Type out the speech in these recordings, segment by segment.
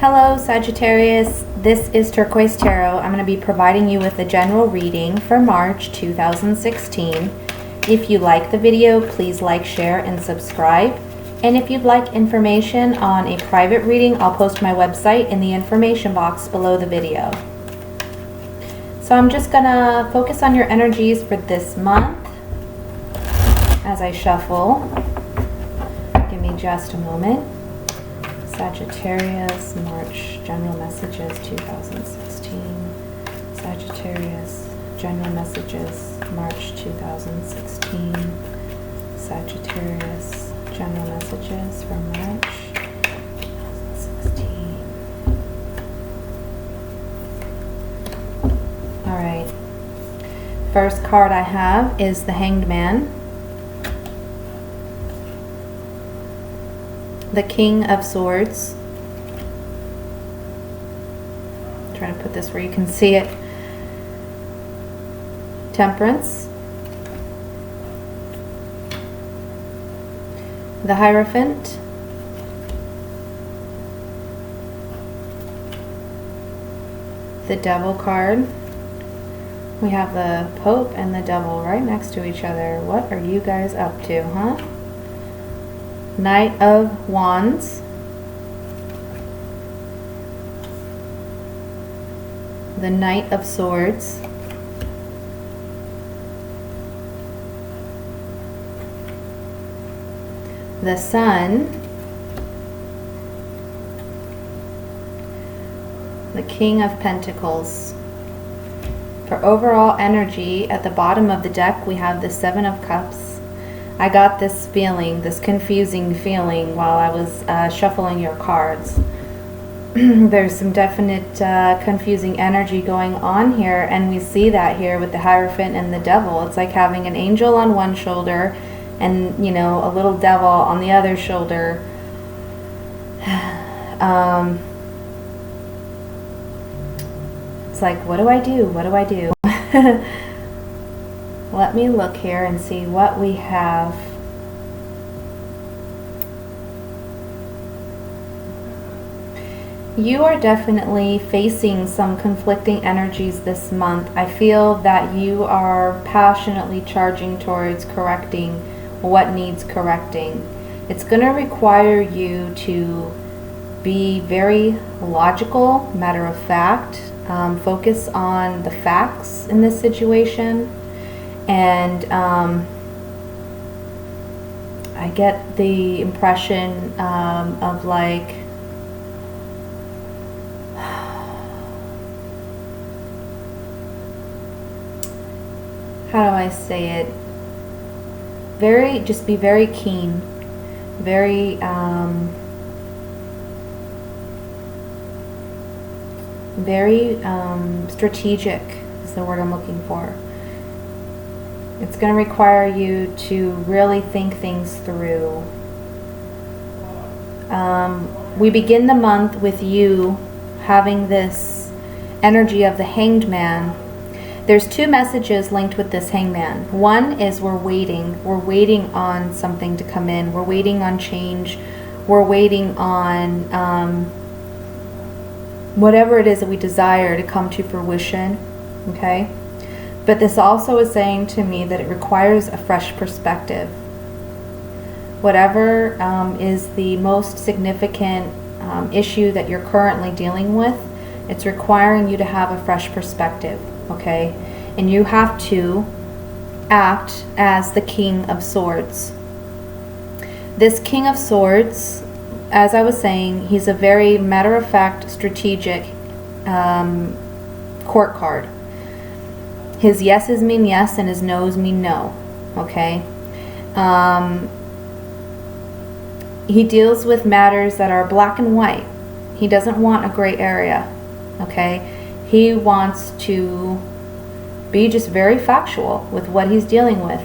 Hello Sagittarius, this is Turquoise Tarot. I'm going to be providing you with a general reading for March 2016. If you like the video, please like, share, and subscribe. And if you'd like information on a private reading, I'll post my website in the information box below the video. So I'm just going to focus on your energies for this month as I shuffle. Give me just a moment. Sagittarius, March, general messages 2016. Sagittarius, general messages, March 2016. Sagittarius, general messages for March 2016. Alright. First card I have is the Hanged Man. The King of Swords. I'm trying to put this where you can see it. Temperance. The Hierophant. The Devil card. We have the Pope and the Devil right next to each other. What are you guys up to, huh? Knight of Wands, the Knight of Swords, the Sun, the King of Pentacles. For overall energy, at the bottom of the deck we have the Seven of Cups. I got this feeling, this confusing feeling while I was shuffling your cards. There's some definite confusing energy going on here, and we see that here with the Hierophant and the Devil. It's like having an angel on one shoulder and, you know, a little devil on the other shoulder. It's like, what do I do? What do I do? Let me look here and see what we have. You are definitely facing some conflicting energies this month. I feel that you are passionately charging towards correcting what needs correcting. It's going to require you to be very logical, matter of fact, focus on the facts in this situation. And I get the impression of like, how do I say it? Just be very keen, very strategic is the word I'm looking for. It's going to require you to really think things through. We begin the month with you having this energy of the Hanged Man. There's two messages linked with this Hanged Man. One is we're waiting. We're waiting on something to come in. We're waiting on change. We're waiting on whatever it is that we desire to come to fruition. Okay? But this also is saying to me that it requires a fresh perspective. Whatever is the most significant issue that you're currently dealing with, it's requiring you to have a fresh perspective, okay? And you have to act as the King of Swords. This King of Swords, as I was saying, he's a very matter-of-fact, strategic court card. His yeses mean yes and his no's mean no, okay? He deals with matters that are black and white. He doesn't want a gray area, okay? He wants to be just very factual with what he's dealing with.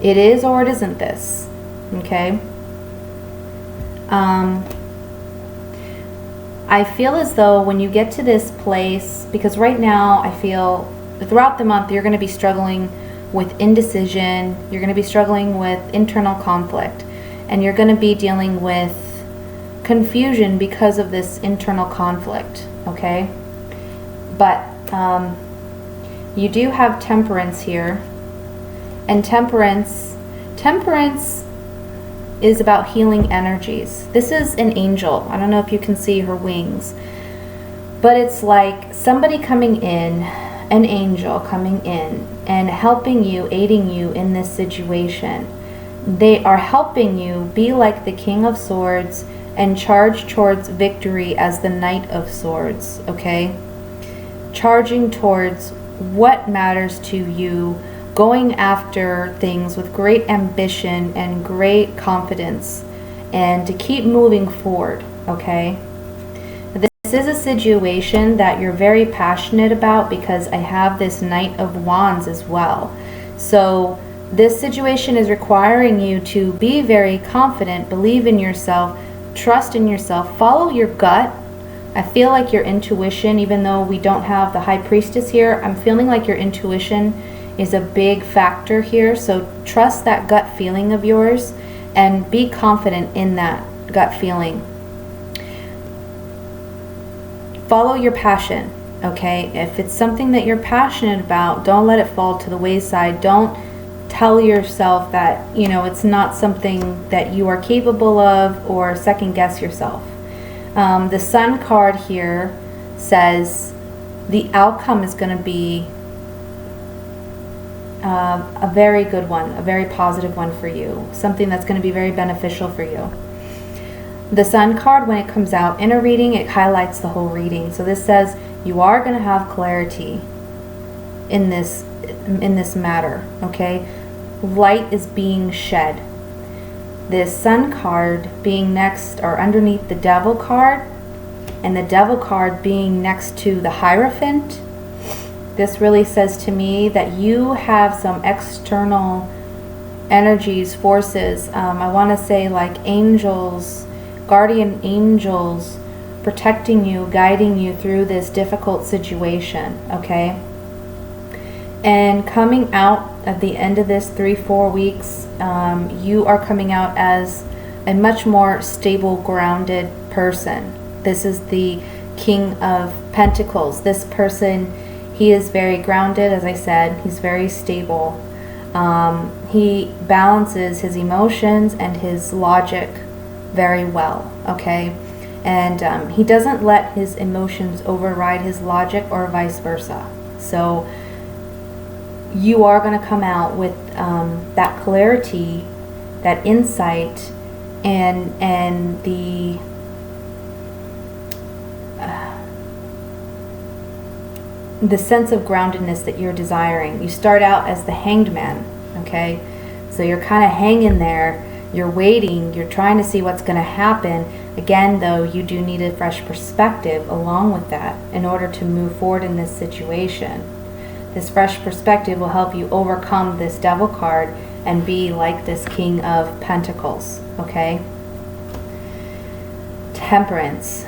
It is or it isn't this, okay? I feel as though when you get to this place, because right now I feel throughout the month you're going to be struggling with indecision, you're going to be struggling with internal conflict, and you're going to be dealing with confusion because of this internal conflict, okay? But you do have Temperance here. And Temperance is about healing energies. This is an angel. I don't know if you can see her wings. But it's like somebody coming in, an angel coming in and helping you, aiding you in this situation. They are helping you be like the King of Swords and charge towards victory as the Knight of Swords, okay? Charging towards what matters to you, going after things with great ambition and great confidence, and to keep moving forward, okay? This is a situation that you're very passionate about because I have this Knight of Wands as well. So this situation is requiring you to be very confident, believe in yourself, trust in yourself, follow your gut. I feel like your intuition, even though we don't have the High Priestess here, I'm feeling like your intuition is a big factor here. So trust that gut feeling of yours and be confident in that gut feeling. Follow your passion, okay? If it's something that you're passionate about, don't let it fall to the wayside. Don't tell yourself that, you know, it's not something that you are capable of, or second guess yourself. The Sun card here says the outcome is going to be a very good one, a very positive one for you, something that's going to be very beneficial for you. The Sun card, when it comes out in a reading, it highlights the whole reading. So this says you are going to have clarity in this matter, okay? Light is being shed. This Sun card being next or underneath the Devil card, and the Devil card being next to the Hierophant. This really says to me that you have some external energies, forces, I want to say like angels, guardian angels, protecting you, guiding you through this difficult situation, okay? And coming out at the end of this 3-4 weeks, you are coming out as a much more stable, grounded person. This is the King of Pentacles. This person, he is very grounded, as I said. He's very stable. He balances his emotions and his logic very well, okay? And he doesn't let his emotions override his logic or vice versa. So you are going to come out with that clarity, that insight, and the sense of groundedness that you're desiring. You start out as the Hanged Man, okay? So you're kind of hanging there, you're waiting, you're trying to see what's going to happen. Again, though, you do need a fresh perspective along with that in order to move forward in this situation. This fresh perspective will help you overcome this Devil card and be like this King of Pentacles, okay? Temperance.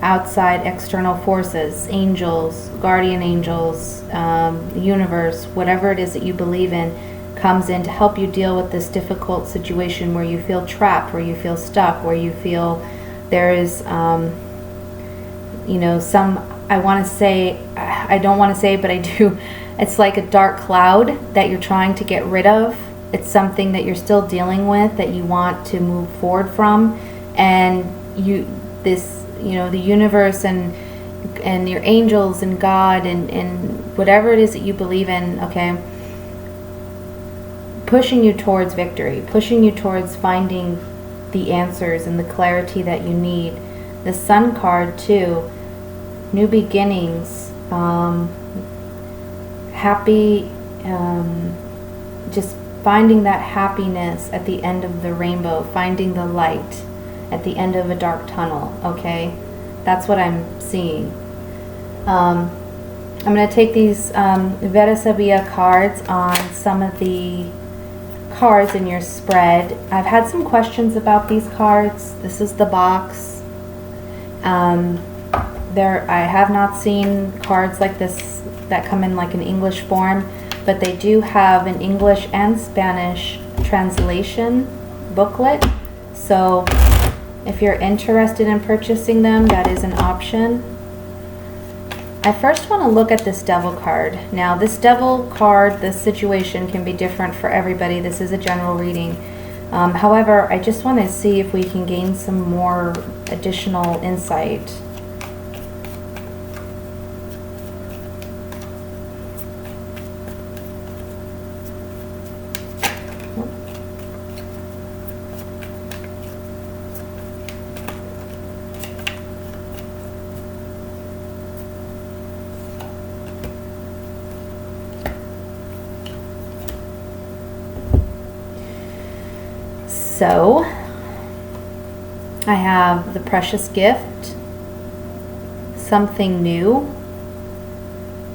Outside external forces, angels, guardian angels, universe, whatever it is that you believe in, comes in to help you deal with this difficult situation where you feel trapped, where you feel stuck, where you feel there is, you know, some, I want to say, I don't want to say it, but I do, it's like a dark cloud that you're trying to get rid of. It's something that you're still dealing with, that you want to move forward from, and you know, the universe and your angels and God and whatever it is that you believe in, okay, pushing you towards victory, pushing you towards finding the answers and the clarity that you need. The Sun card too, new beginnings, happy, just finding that happiness at the end of the rainbow, finding the light at the end of a dark tunnel, okay? That's what I'm seeing. I'm going to take these Vera Sabia cards on some of the cards in your spread. I've had some questions about these cards. This is the box. I have not seen cards like this that come in like an English form, but they do have an English and Spanish translation booklet. So if you're interested in purchasing them, that is an option. I first want to look at this Devil card. Now, this Devil card, the situation can be different for everybody. This is a general reading. However, I just want to see if we can gain some more additional insight. So, I have the precious gift, something new,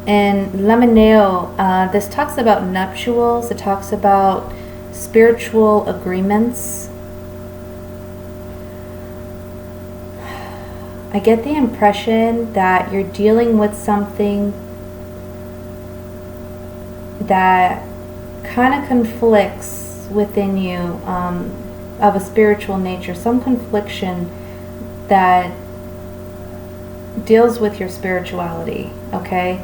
and Lamineo. This talks about nuptials. It talks about spiritual agreements. I get the impression that you're dealing with something that kind of conflicts within you, of a spiritual nature, some confliction that deals with your spirituality, okay?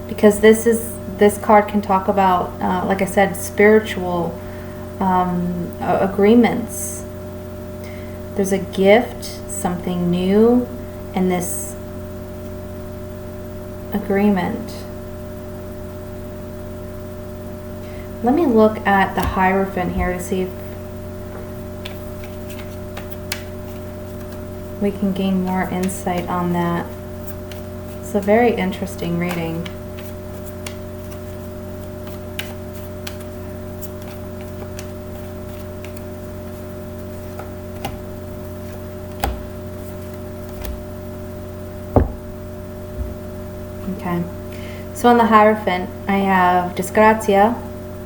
Because this card can talk about, like I said, spiritual agreements. There's a gift, something new, and this agreement. Let me look at the Hierophant here to see if we can gain more insight on that. It's a very interesting reading. Okay, so on the Hierophant, I have Disgrazia.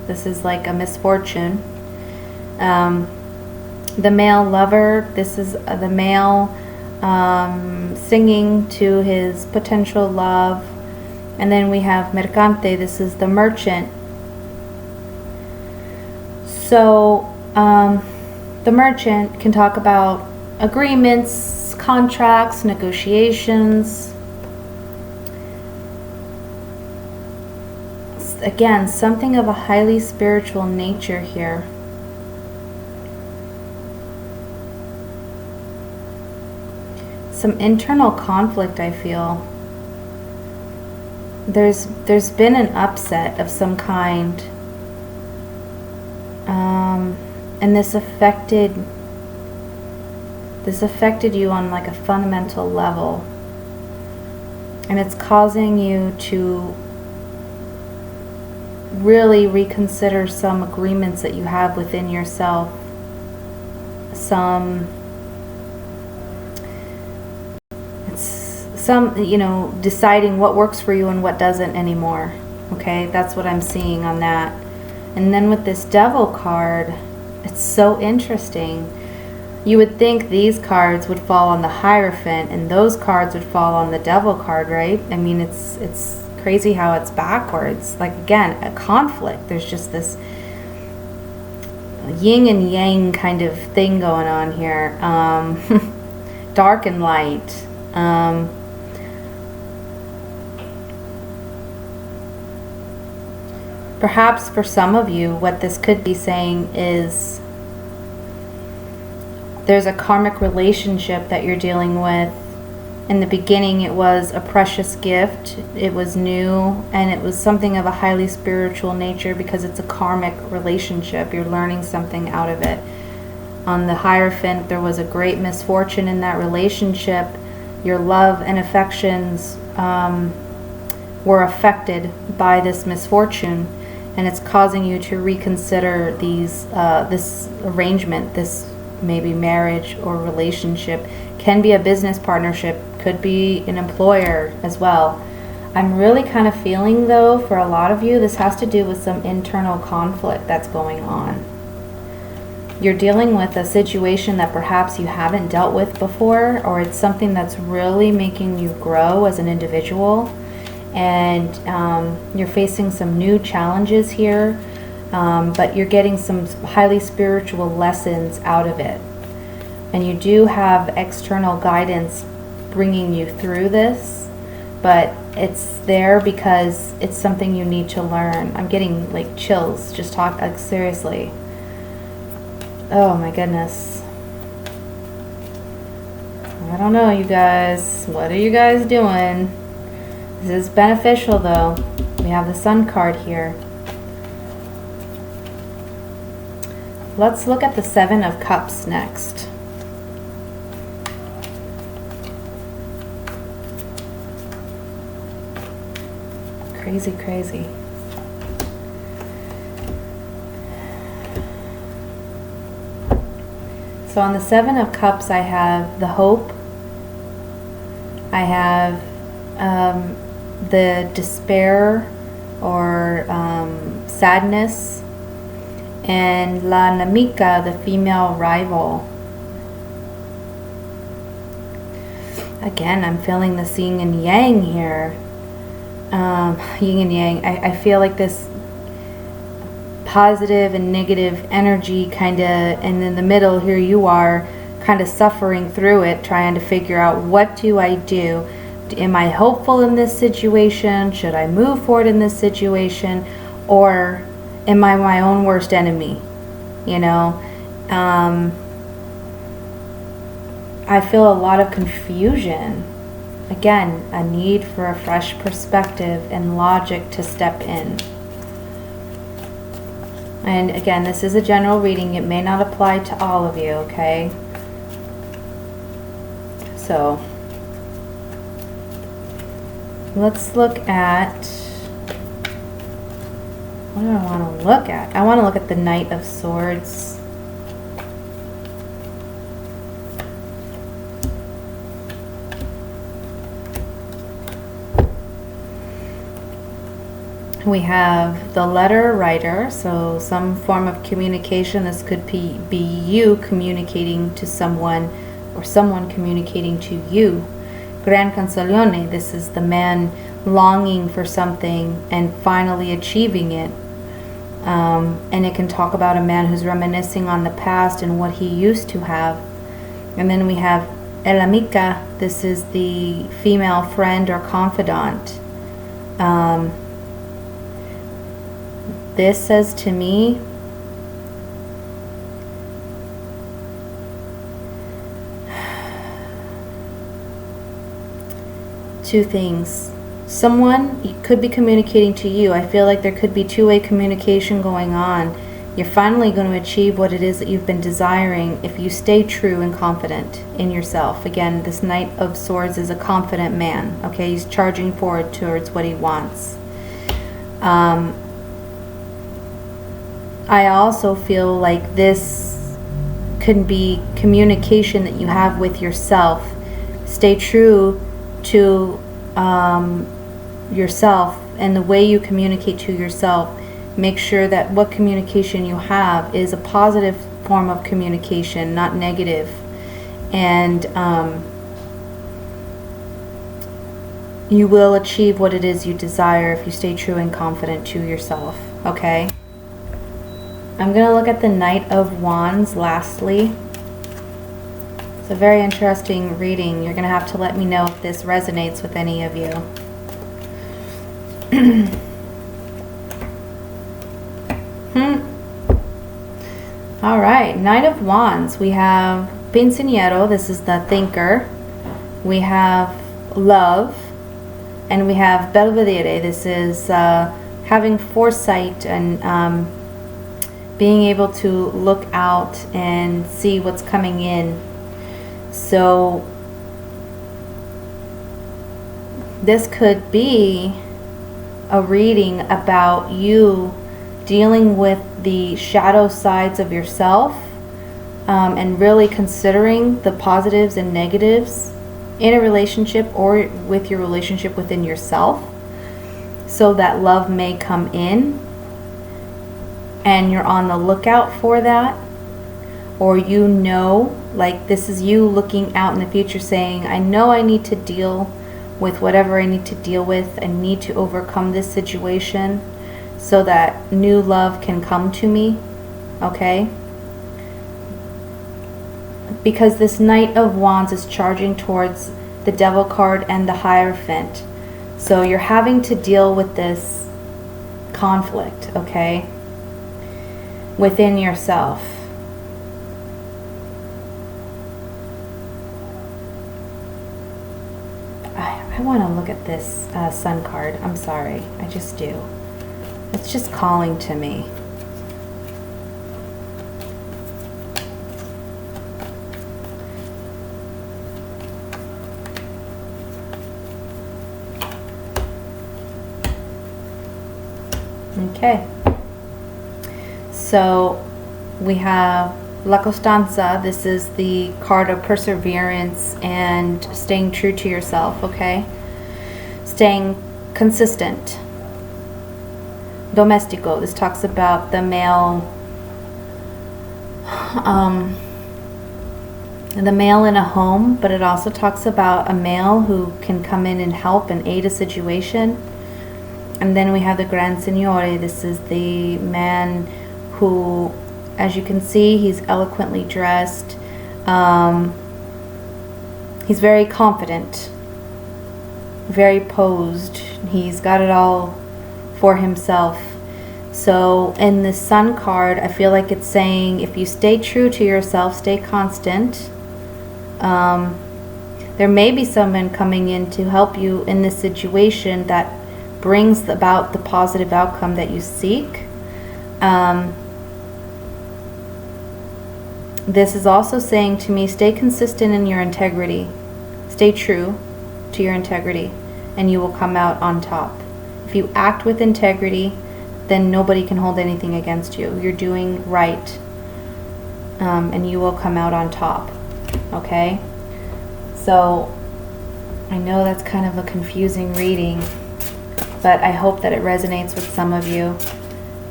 This is like a misfortune. The male lover, this is the male singing to his potential love. And then we have Mercante, this is the merchant. So the merchant can talk about agreements, contracts, negotiations. Again, something of a highly spiritual nature here. Some internal conflict, I feel. There's been an upset of some kind. And this affected you on like a fundamental level. And it's causing you to really reconsider some agreements that you have within yourself. You know, deciding what works for you and what doesn't anymore. Okay, that's what I'm seeing on that. And then with this Devil card, it's so interesting. You would think these cards would fall on the Hierophant and those cards would fall on the Devil card, right? I mean, it's crazy how it's backwards. Like, again, a conflict. There's just this yin and yang kind of thing going on here. Dark and light. Perhaps for some of you, what this could be saying is there's a karmic relationship that you're dealing with. In the beginning, it was a precious gift. It was new, and it was something of a highly spiritual nature because it's a karmic relationship. You're learning something out of it. On the Hierophant, there was a great misfortune in that relationship. Your love and affections were affected by this misfortune, and it's causing you to reconsider this arrangement, this maybe marriage or relationship. Can be a business partnership, could be an employer as well. I'm really kind of feeling, though, for a lot of you, this has to do with some internal conflict that's going on. You're dealing with a situation that perhaps you haven't dealt with before, or it's something that's really making you grow as an individual, and you're facing some new challenges here. but you're getting some highly spiritual lessons out of it. And you do have external guidance bringing you through this, but it's there because it's something you need to learn. I'm getting like chills just like seriously. Oh my goodness. I don't know, you guys. What are you guys doing? This is beneficial though. We have the Sun card here. Let's look at the Seven of Cups next. Crazy, crazy. So on the Seven of Cups, I have the hope. I have the despair or sadness. And La Namika, the female rival. Again, I'm feeling the yin and yang here. Yin and yang. I feel like this positive and negative energy kind of, and in the middle here you are kind of suffering through it, trying to figure out, what do I do? Am I hopeful in this situation? Should I move forward in this situation? Or am I my own worst enemy? You know, I feel a lot of confusion. Again, a need for a fresh perspective and logic to step in. And again, this is a general reading. It may not apply to all of you, okay? So, let's look at, what do I want to look at? I want to look at the Knight of Swords. We have the letter writer, so some form of communication. This could be you communicating to someone or someone communicating to you. Gran Canzoniere, this is the man longing for something and finally achieving it. And it can talk about a man who's reminiscing on the past and what he used to have. And then we have El Amica, this is the female friend or confidant. This says to me, two things. Someone could be communicating to you. I feel like there could be two-way communication going on. You're finally going to achieve what it is that you've been desiring if you stay true and confident in yourself. Again, this Knight of Swords is a confident man. Okay, he's charging forward towards what he wants. I also feel like this could be communication that you have with yourself. Stay true to yourself and the way you communicate to yourself. Make sure that what communication you have is a positive form of communication, not negative. And you will achieve what it is you desire if you stay true and confident to yourself. Okay? I'm going to look at the Knight of Wands lastly. It's a very interesting reading. You're going to have to let me know if this resonates with any of you. All right, Knight of Wands. We have Pensiero, this is the thinker. We have love. And we have Belvedere, this is having foresight and being able to look out and see what's coming in. So this could be a reading about you dealing with the shadow sides of yourself and really considering the positives and negatives in a relationship or with your relationship within yourself, so that love may come in and you're on the lookout for that. Or you know, like this is you looking out in the future saying, I know I need to deal with whatever I need to deal with. I need to overcome this situation. so that new love can come to me, okay? Because this Knight of Wands is charging towards the Devil card and the Hierophant. So you're having to deal with this conflict, okay, within yourself. I want to look at this Sun card. I'm sorry. I just do. It's just calling to me. Okay. So we have La Costanza. This is the card of perseverance and staying true to yourself, okay? Staying consistent. Domestico. This talks about the male, in a home, but it also talks about a male who can come in and help and aid a situation. And then we have the Gran Signore. This is the man who, as you can see, he's eloquently dressed. He's very confident, very posed. He's got it all for himself. So in the Sun card, I feel like it's saying if you stay true to yourself, stay constant. There may be someone coming in to help you in this situation that brings about the positive outcome that you seek. This is also saying to me, stay consistent in your integrity. Stay true to your integrity, and you will come out on top. If you act with integrity, then nobody can hold anything against you. You're doing right, and you will come out on top. Okay? So, I know that's kind of a confusing reading, but I hope that it resonates with some of you.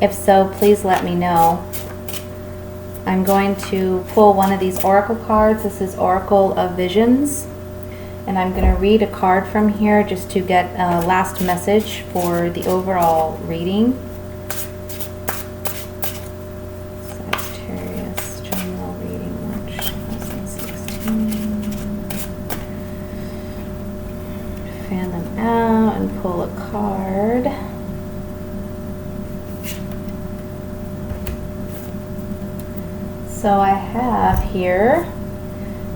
If so, please let me know. I'm going to pull one of these oracle cards. This is Oracle of Visions. And I'm going to read a card from here just to get a last message for the overall reading. Sagittarius, general reading, March 2016. Fan them out and pull a card. So I have here,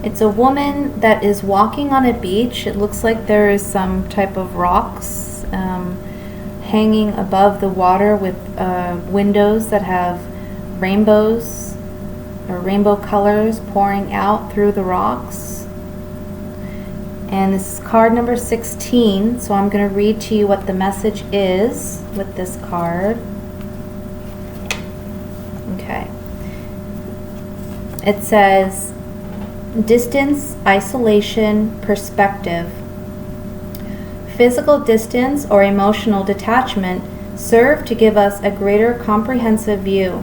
it's a woman that is walking on a beach. It looks like there is some type of rocks hanging above the water with windows that have rainbows or rainbow colors pouring out through the rocks. And this is card number 16, so I'm going to read to you what the message is with this card. Okay. It says, distance, isolation, perspective. Physical distance or emotional detachment serve to give us a greater comprehensive view.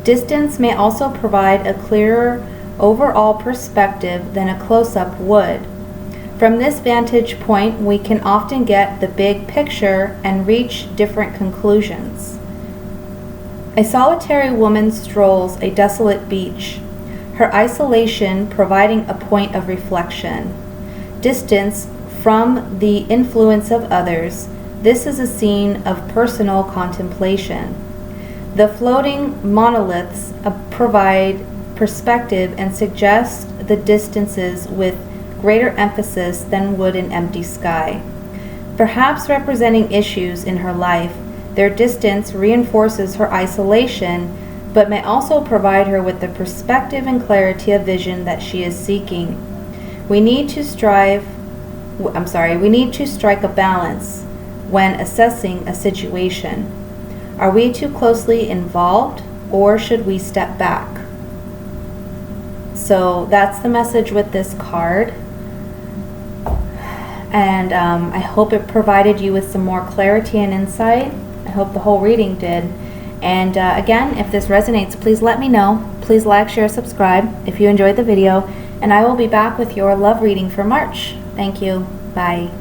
Distance may also provide a clearer overall perspective than a close-up would. From this vantage point, we can often get the big picture and reach different conclusions. A solitary woman strolls a desolate beach, her isolation providing a point of reflection. Distance from the influence of others, this is a scene of personal contemplation. The floating monoliths provide perspective and suggest the distances with greater emphasis than would an empty sky. Perhaps representing issues in her life, their distance reinforces her isolation, but may also provide her with the perspective and clarity of vision that she is seeking. We need to strike a balance when assessing a situation. Are we too closely involved, or should we step back? So that's the message with this card. And I hope it provided you with some more clarity and insight. I hope the whole reading did. And again, if this resonates, please let me know. Please like, share, subscribe if you enjoyed the video. And I will be back with your love reading for March. Thank you. Bye.